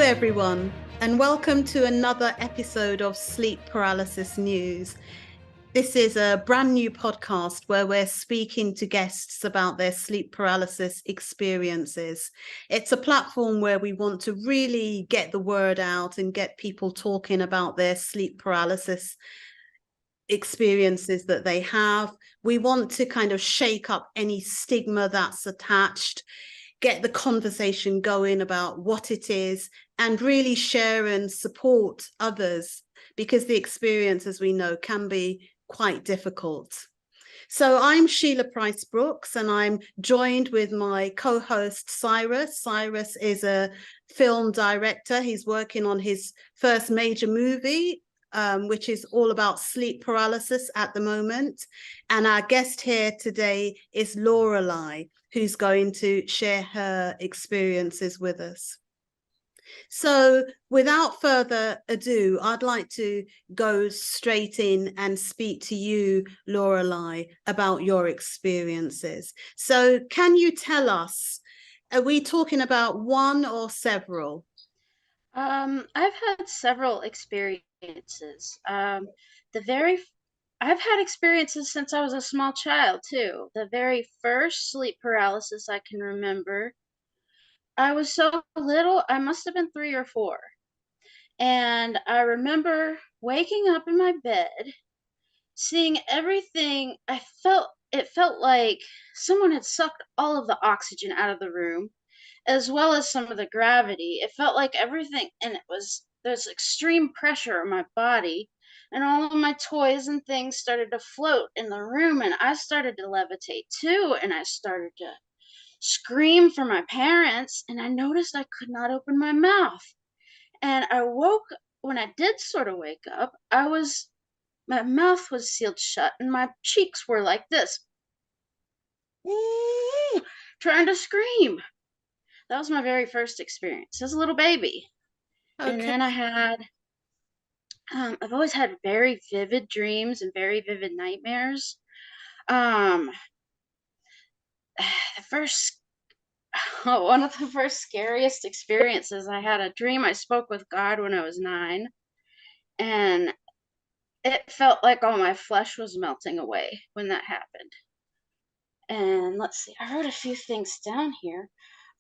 everyone, and welcome to another episode of Sleep Paralysis News. This is a brand new podcast where we're speaking to guests about their sleep paralysis experiences. It's a platform where we want to really get the word out and get people talking about their sleep paralysis experiences that they have. We want to kind of shake up any stigma that's attached, get the conversation going about what it is, and really share and support others, because the experience, as we know, can be quite difficult. So I'm Sheila Price Brooks, and I'm joined with my co-host Cyrus. Cyrus is a film director. He's working on his first major movie, which is all about sleep paralysis at the moment. And our guest here today is Lorelei, who's going to share her experiences with us. So without further ado, I'd like to go straight in and speak to you, Lorelei, about your experiences. So can you tell us, are we talking about one or several? I've had several experiences. The very, I've had experiences since I was a small child too. The very first sleep paralysis I can remember, I was so little, I must have been 3 or 4. And I remember waking up in my bed, seeing everything. It felt like someone had sucked all of the oxygen out of the room, as well as some of the gravity. It felt like everything, and there's extreme pressure on my body, and all of my toys and things started to float in the room, and I started to levitate too, and I started to scream for my parents, and I noticed I could not open my mouth. And I woke when I did sort of wake up, my mouth was sealed shut and my cheeks were like this, trying to scream. That was my very first experience as a little baby. And Okay. then I've always had very vivid dreams and very vivid nightmares. Um, the first, one of the first scariest experiences, I had a dream I spoke with God when I was 9, and it felt like all my flesh was melting away when that happened. And let's see, I wrote a few things down here.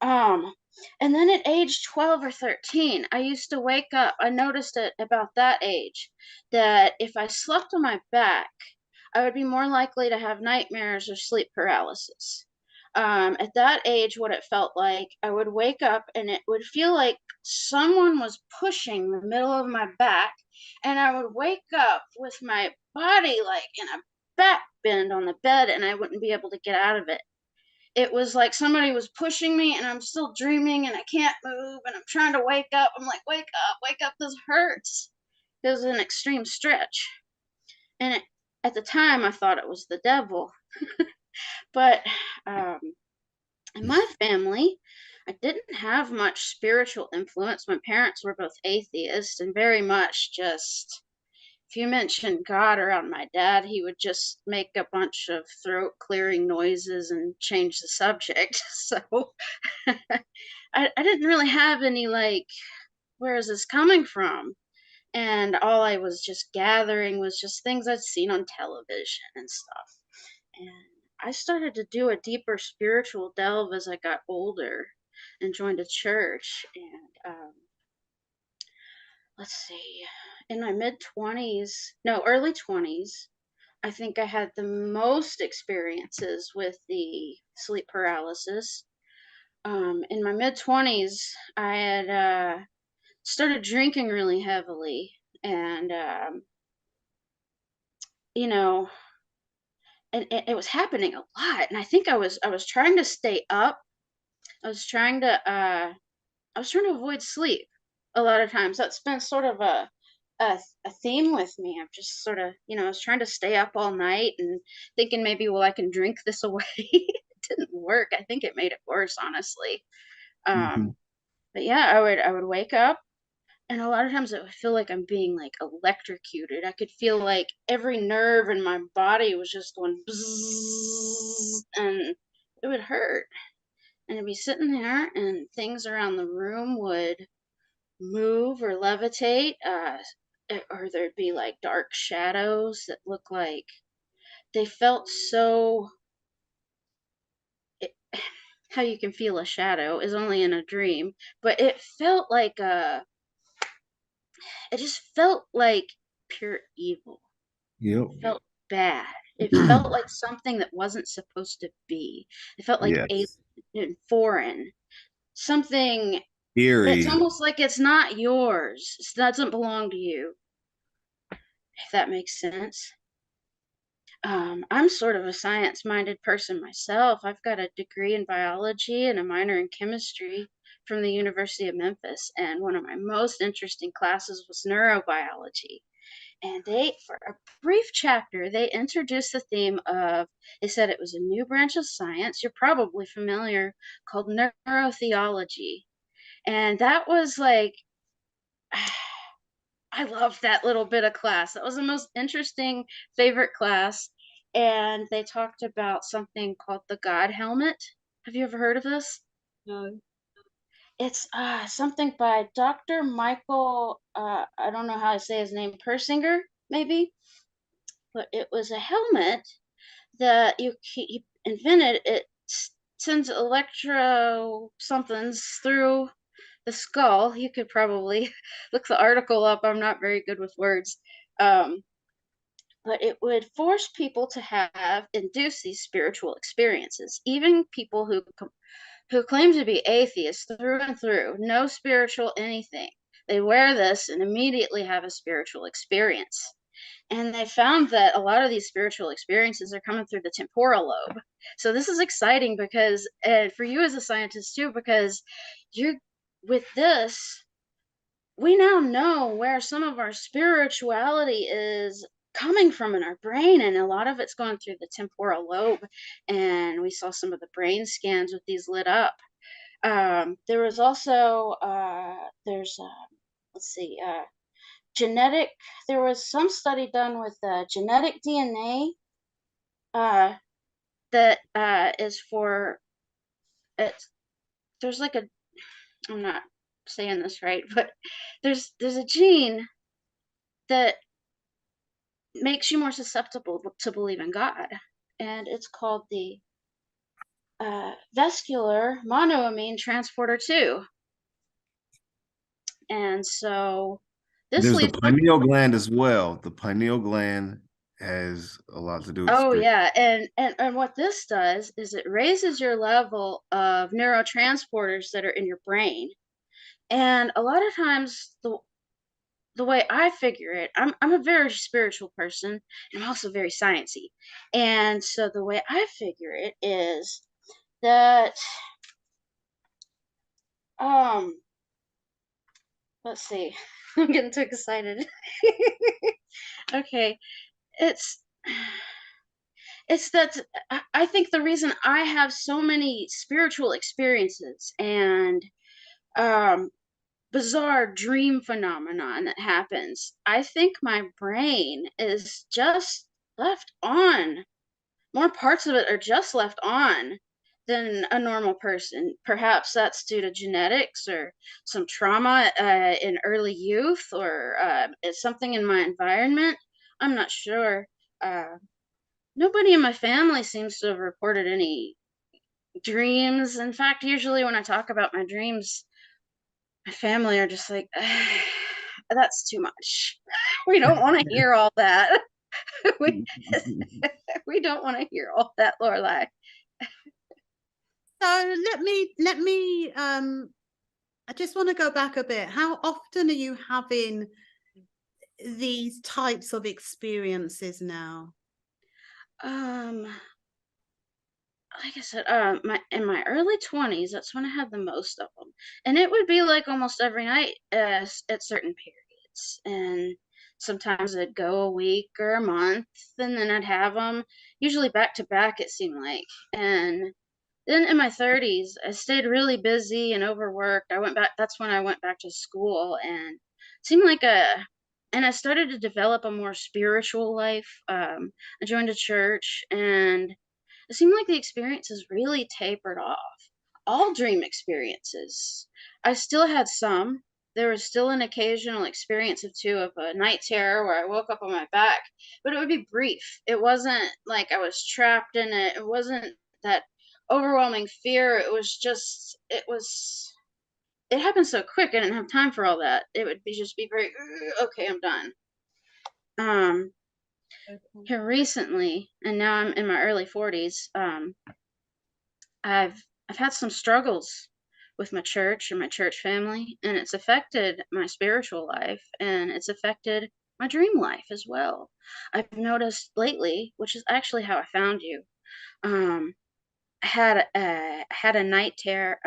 Um, and then at age 12 or 13, I used to wake up. I noticed it about that age that if I slept on my back, I would be more likely to have nightmares or sleep paralysis. At that age, what it felt like, I would wake up and it would feel like someone was pushing the middle of my back, and I would wake up with my body like in a back bend on the bed, and I wouldn't be able to get out of it. It was like somebody was pushing me, and I'm still dreaming, and I can't move, and I'm trying to wake up. I'm like, wake up, this hurts. It was an extreme stretch. And at the time, I thought it was the devil. But um, in my family, I didn't have much spiritual influence. My parents were both atheists and very much just, if you mentioned God around my dad, he would just make a bunch of throat clearing noises and change the subject. So I didn't really have any, like, where is this coming from? And all I was just gathering was just things I'd seen on television and stuff. And I started to do a deeper spiritual delve as I got older and joined a church. And let's see, in my mid 20s, no, early 20s, I think I had the most experiences with the sleep paralysis. In my mid 20s, I had started drinking really heavily, and you know, and it was happening a lot. And I think I was trying to stay up. I was trying to I was trying to avoid sleep a lot of times. That's been sort of a theme with me. I've just sort of, I was trying to stay up all night and thinking maybe, well, I can drink this away. It didn't work. I think it made it worse, honestly. Mhm. Um, but yeah, I would wake up, and a lot of times it would feel like I'm being like electrocuted. I could feel like every nerve in my body was just going bzzz, and it would hurt. And I'd be sitting there, and things around the room would move or levitate, or there'd be like dark shadows that look like they felt so. It, how you can feel a shadow is only in a dream, but it felt like it just felt like pure evil. Yep. It felt bad. It felt like something that wasn't supposed to be. It felt like alien Yes. and foreign. Something it's Eerie. almost like it's not yours. It doesn't belong to you, if that makes sense. I'm sort of a science-minded person myself. I've got a degree in biology and a minor in chemistry from the University of Memphis, and one of my most interesting classes was neurobiology. And they, for a brief chapter, they introduced the theme of, they said it was a new branch of science, you're probably familiar, called neurotheology. And that was like, I loved that little bit of class. That was the most interesting favorite class. And they talked about something called the God helmet. Have you ever heard of this? No. It's something by Dr. Michael, I don't know how to say his name, Persinger, maybe. But it was a helmet that he invented. It sends electro somethings through the skull. You could probably look the article up. I'm not very good with words. Um, but it would force people to have induce these spiritual experiences, even people who claim to be atheists through and through, no spiritual anything. They wear this and immediately have a spiritual experience. And they found that a lot of these spiritual experiences are coming through the temporal lobe. So this is exciting because, and for you as a scientist too, because you're with this, we now know where some of our spirituality is coming from in our brain, and a lot of it's going through the temporal lobe. And we saw some of the brain scans with these lit up. There was also there's let's see, genetic. There was some study done with genetic DNA that is for it's. There's like a. I'm not saying this right, but there's a gene that makes you more susceptible to believe in God, and it's called the vascular monoamine transporter 2. And so this There's the leads to, pineal gland as well. The pineal gland has a lot to do with oh spirit. yeah, and what this does is it raises your level of neurotransporters that are in your brain. And a lot of times the way I figure it, I'm a very spiritual person, and I'm also very sciencey. And so the way I figure it is that um let's see. I'm getting too excited. Okay, it's it's that I think the reason I have so many spiritual experiences and um bizarre dream phenomenon that happens, I think my brain is just left on. More parts of it are just left on than a normal person. Perhaps that's due to genetics or some trauma in early youth, or it's something in my environment. I'm not sure. Uh, Nobody in my family seems to have reported any dreams. In fact, usually when I talk about my dreams, my family are just like, that's too much. We don't want to hear all that. we, we don't want to hear all that, Lorelei. So let me I just want to go back a bit. How often are you having these types of experiences now? Like I said, my in my early 20s, that's when I had the most of them, and it would be like almost every night at certain periods, and sometimes it'd go a week or a month, and then I'd have them usually back to back. It seemed like, and then in my 30s, I stayed really busy and overworked. I went back. That's when I went back to school, and it seemed like and I started to develop a more spiritual life. I joined a church, and it seemed like the experiences really tapered off. All dream experiences. I still had some, there was still an occasional experience of a night terror where I woke up on my back, but it would be brief. It wasn't like I was trapped in it. It wasn't that overwhelming fear. It happened so quick. I didn't have time for all that. It would just be very, okay, I'm done. Okay. Here recently, and now I'm in my early 40s, I've had some struggles with my church and my church family, and it's affected my spiritual life, and it's affected my dream life as well. I've noticed lately, which is actually how I found you. I had a night terror,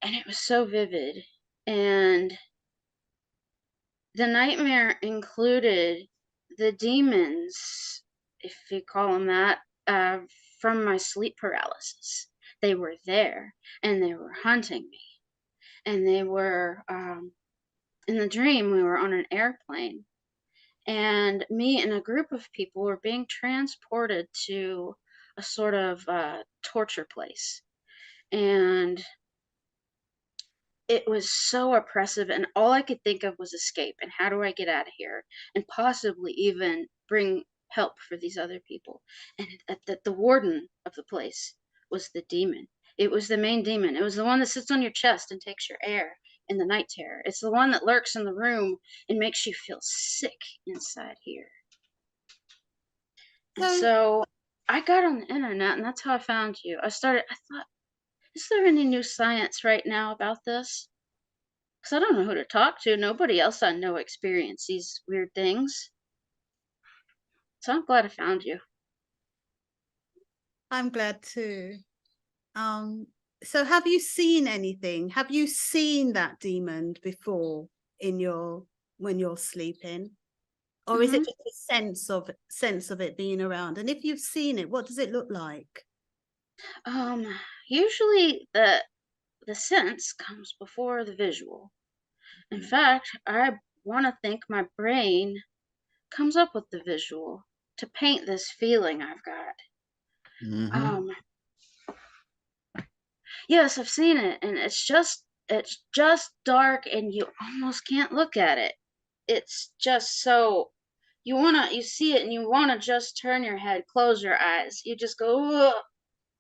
and it was so vivid. And the nightmare included the demons, if you call them that, from my sleep paralysis. They were there and they were hunting me. And they were, in the dream, we were on an airplane. And me and a group of people were being transported to a sort of torture place. And it was so oppressive, and all I could think of was escape and how do I get out of here and possibly even bring help for these other people. And the warden of the place was the demon. It was the main demon. It was the one that sits on your chest and takes your air in the night terror. It's the one that lurks in the room and makes you feel sick inside here. And so I got on the internet, and that's how I found you. I thought, is there any new science right now about this? Because I don't know who to talk to. Nobody else I know experienced these weird things. So I'm glad I found you. I'm glad too. So have you seen anything? Have you seen that demon before when you're sleeping? Or is it just a sense of it being around? And if you've seen it, what does it look like? Usually the sense comes before the visual. In fact, I want to think my brain comes up with the visual to paint this feeling I've got. Mm-hmm. Yes, I've seen it, and it's just dark, and you almost can't look at it. It's just so you see it, and you wanna just turn your head, close your eyes. You just go, ugh,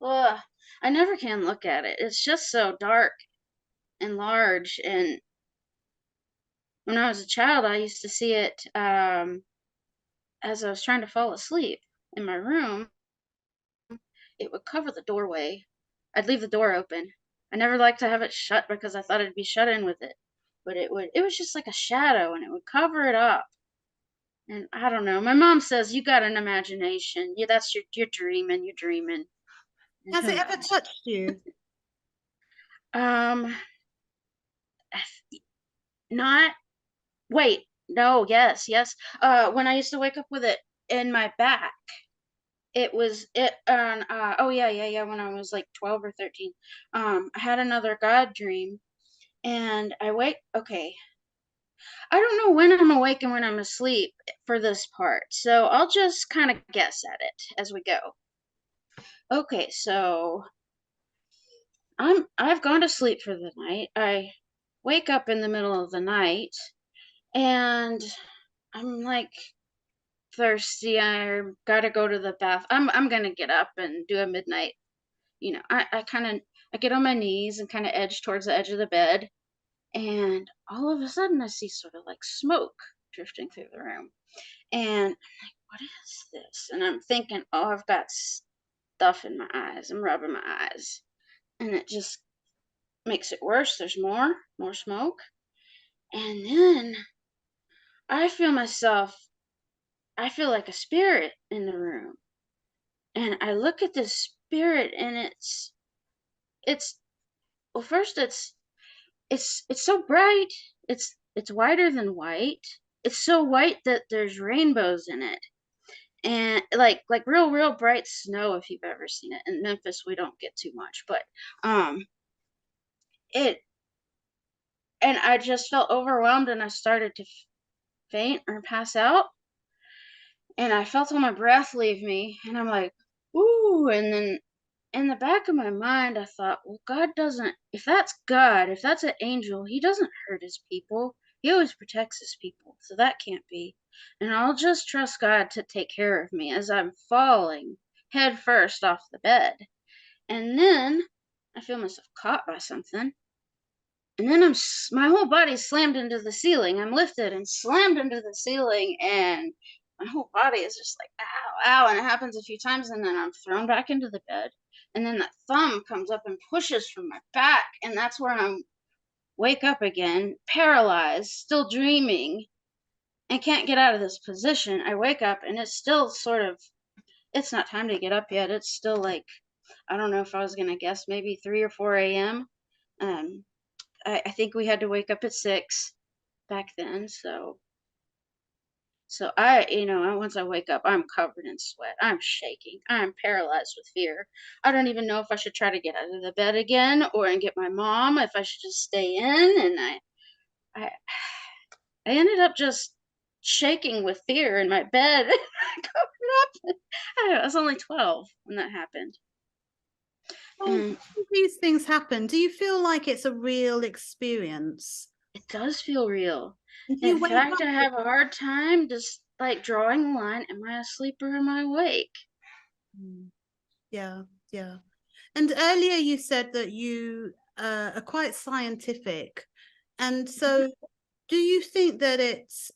ugh. I never can look at it. It's just so dark and large. And when I was a child, I used to see it as I was trying to fall asleep in my room. It would cover the doorway. I'd leave the door open. I never liked to have it shut because I thought it'd be shut in with it. But it was just like a shadow, and it would cover it up. And I don't know. My mom says you got an imagination. Yeah, that's you're dreaming, you're dreaming. And Has who it ever knows? touched you? Um not wait, no, yes. When I used to wake up with it in my back, it was it on oh yeah, when I was like 12 or 13. I had another God dream, and okay. I don't know when I'm awake and when I'm asleep for this part, so I'll just kind of guess at it as we go. Okay, so I've gone to sleep for the night. I wake up in the middle of the night, and I'm like thirsty. I gotta go to the bath. I'm gonna get up and do a midnight. I get on my knees and kind of edge towards the edge of the bed, and all of a sudden I see sort of like smoke drifting through the room. And I'm like, what is this? And I'm thinking, oh, I've got stuff in my eyes. I'm rubbing my eyes. And it just makes it worse. There's more smoke. And then I feel like a spirit in the room. And I look at this spirit, and it's well, first it's so bright. It's whiter than white. It's so white that there's rainbows in it. And like real bright snow, if you've ever seen it. In Memphis we don't get too much, but it and I just felt overwhelmed, and I started to faint or pass out, and I felt all my breath leave me, and I'm like, ooh. And then in the back of my mind, I thought, well, God doesn't, if that's God, if that's an angel, he doesn't hurt his people. He always protects his people. So that can't be. And I'll just trust God to take care of me as I'm falling head first off the bed. And then I feel myself caught by something. And then my whole body slammed into the ceiling. I'm lifted and slammed into the ceiling, and my whole body is just like, ow, ow. And it happens a few times, and then I'm thrown back into the bed. And then that thumb comes up and pushes from my back. And that's where I'm wake up again, paralyzed, still dreaming, and can't get out of this position. I wake up, and it's still sort of, it's not time to get up yet. It's still like, I don't know if I was going to guess, maybe 3 or 4 a.m. I think we had to wake up at 6 back then. So once I wake up, I'm covered in sweat. I'm shaking. I'm paralyzed with fear. I don't even know if I should try to get out of the bed again and get my mom, if I should just stay in. And I ended up just shaking with fear in my bed. Covered up. I was only 12 when that happened. Well, these things happen. Do you feel like it's a real experience? It does feel real. You In wake fact, up I have a hard time just like drawing the line. Am I asleep or am I awake? Yeah, yeah. And earlier you said that you are quite scientific. And so do you think that it's,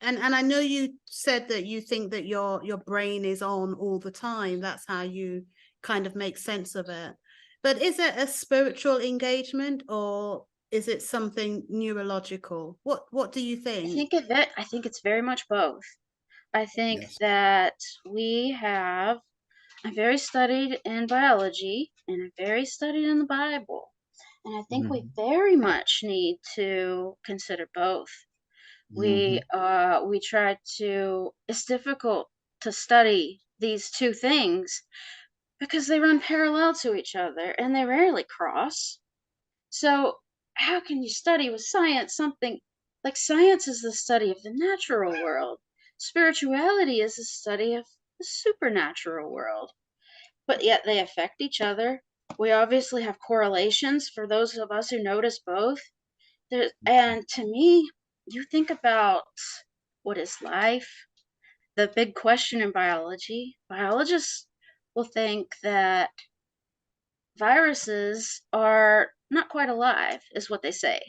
and I know you said that you think that your brain is on all the time. That's how you kind of make sense of it. But is it a spiritual engagement, or is it something neurological? What do you think? I think it's very much both. I think Yes. that I'm very studied in biology and I'm very studied in the Bible. And I think we very much need to consider both. We try to, it's difficult to study these two things because they run parallel to each other and they rarely cross. So how can you study with science something like science is the study of the natural world? Spirituality is the study of the supernatural world, but yet they affect each other. We obviously have correlations for those of us who notice both. And to me, you think about what is life, the big question in biology. Biologists will think that viruses are not quite alive, is what they say,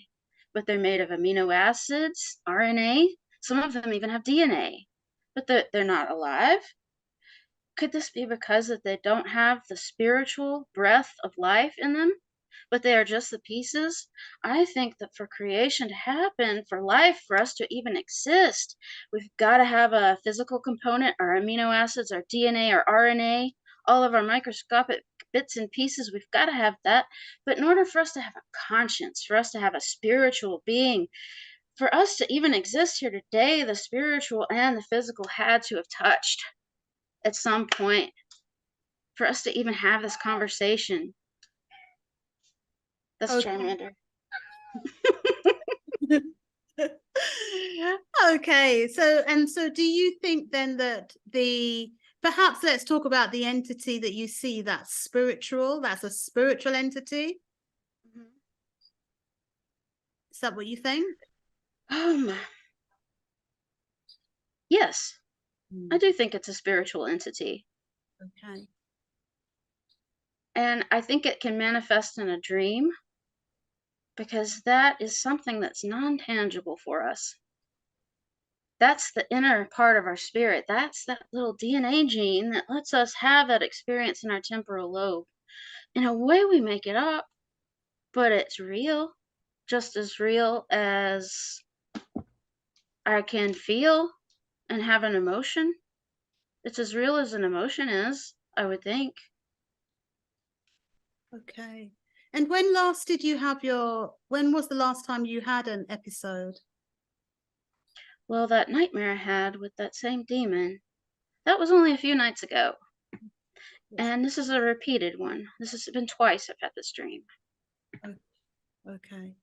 but they're made of amino acids, RNA. Some of them even have DNA, but they're not alive. Could this be because that they don't have the spiritual breath of life in them, but they are just the pieces? I think that for creation to happen, for life, for us to even exist, we've got to have a physical component, our amino acids, our DNA, our RNA, all of our microscopic bits and pieces. We've got to have that. But in order for us to have a conscience, for us to have a spiritual being, for us to even exist here today, the spiritual and the physical had to have touched at some point for us to even have this conversation. That's Charmander. Okay, so do you think then that perhaps let's talk about the entity that you see that's spiritual, that's a spiritual entity? Is that what you think? Yes, I do think it's a spiritual entity. Okay. And I think it can manifest in a dream because that is something that's non-tangible for us. That's the inner part of our spirit. That's that little DNA gene that lets us have that experience in our temporal lobe. In a way, we make it up, but it's real, just as real as I can feel and have an emotion. It's as real as an emotion is, I would think. Okay. And when was the last time you had an episode? Well, that nightmare I had with that same demon, that was only a few nights ago. And this is a repeated one. This has been twice I've had this dream. Okay.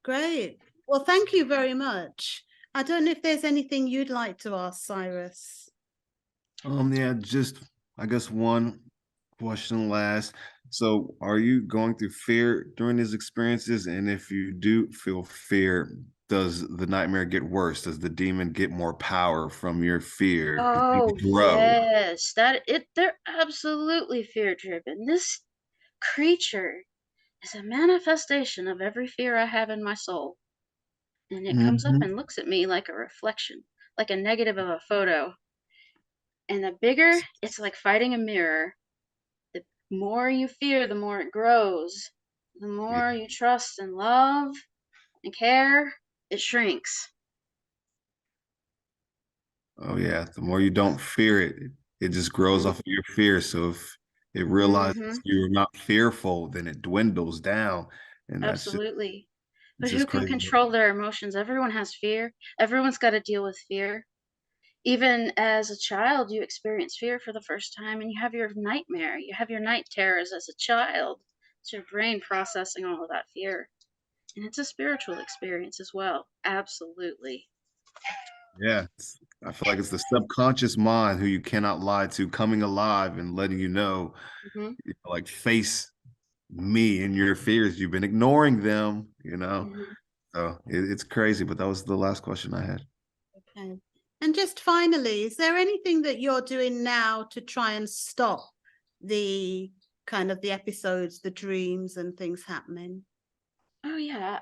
Great. Well, thank you very much. I don't know if there's anything you'd like to ask Cyrus. Yeah, just I guess one. question last. So, are you going through fear during these experiences? And if you do feel fear, does the nightmare get worse? Does the demon get more power from your fear? Does Oh, it grow? yes. They're absolutely fear driven. This creature is a manifestation of every fear I have in my soul. And it comes up Mhm. and looks at me like a reflection, like a negative of a photo. And the bigger, it's like fighting a mirror. The more you fear, the more it grows. The Yeah. more you trust and love and care, it shrinks. Oh yeah. The more you don't fear it, it just grows Mm-hmm. off of your fear. So if it realizes Mm-hmm. you're not fearful, then it dwindles down. And Absolutely. it's But who just can crazy. control their emotions? Everyone has fear. Everyone's got to deal with fear. Even as a child, you experience fear for the first time and you have your nightmare. You have your night terrors as a child. It's your brain processing all of that fear. And it's a spiritual experience as well. Absolutely. Yeah. I feel like it's the subconscious mind who you cannot lie to coming alive and letting Hmm. like face me and your fears. You've been ignoring them. Hmm. So it's crazy, but that was the last question I had. Okay. And just finally, is there anything that you're doing now to try and stop the kind of the episodes, the dreams and things happening? Oh, yeah.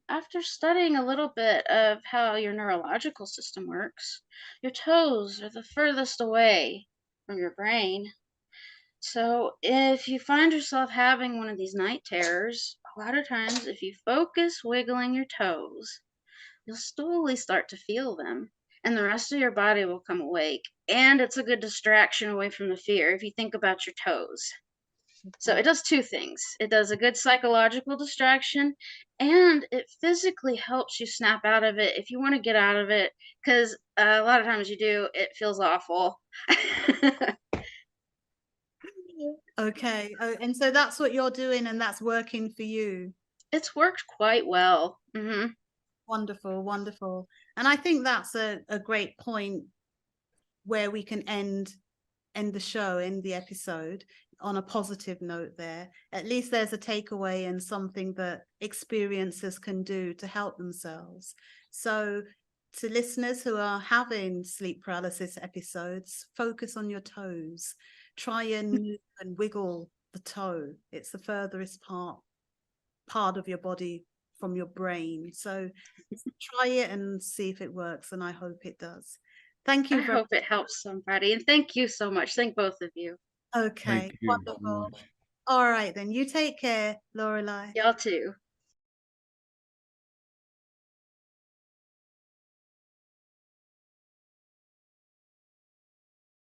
After studying a little bit of how your neurological system works, your toes are the furthest away from your brain. So if you find yourself having one of these night terrors, a lot of times if you focus wiggling your toes, you'll slowly start to feel them, and the rest of your body will come awake. And it's a good distraction away from the fear if you think about your toes. So it does two things. It does a good psychological distraction, and it physically helps you snap out of it if you want to get out of it, because a lot of times you do, it feels awful. Okay. Oh, and so that's what you're doing and that's working for you. It's worked quite well. Wonderful, wonderful. And I think that's a great point where we can end the show, end the episode on a positive note there. At least there's a takeaway and something that experiencers can do to help themselves. So to listeners who are having sleep paralysis episodes, focus on your toes. Try and move and wiggle the toe. It's the furthest part of your body from your brain. So try it and see if it works, and I hope it does. Thank I you very hope it helps somebody, and thank you so much. Thank both of you. Okay, Thank you so wonderful. much. All right, then you take care, Lorelei. Y'all too.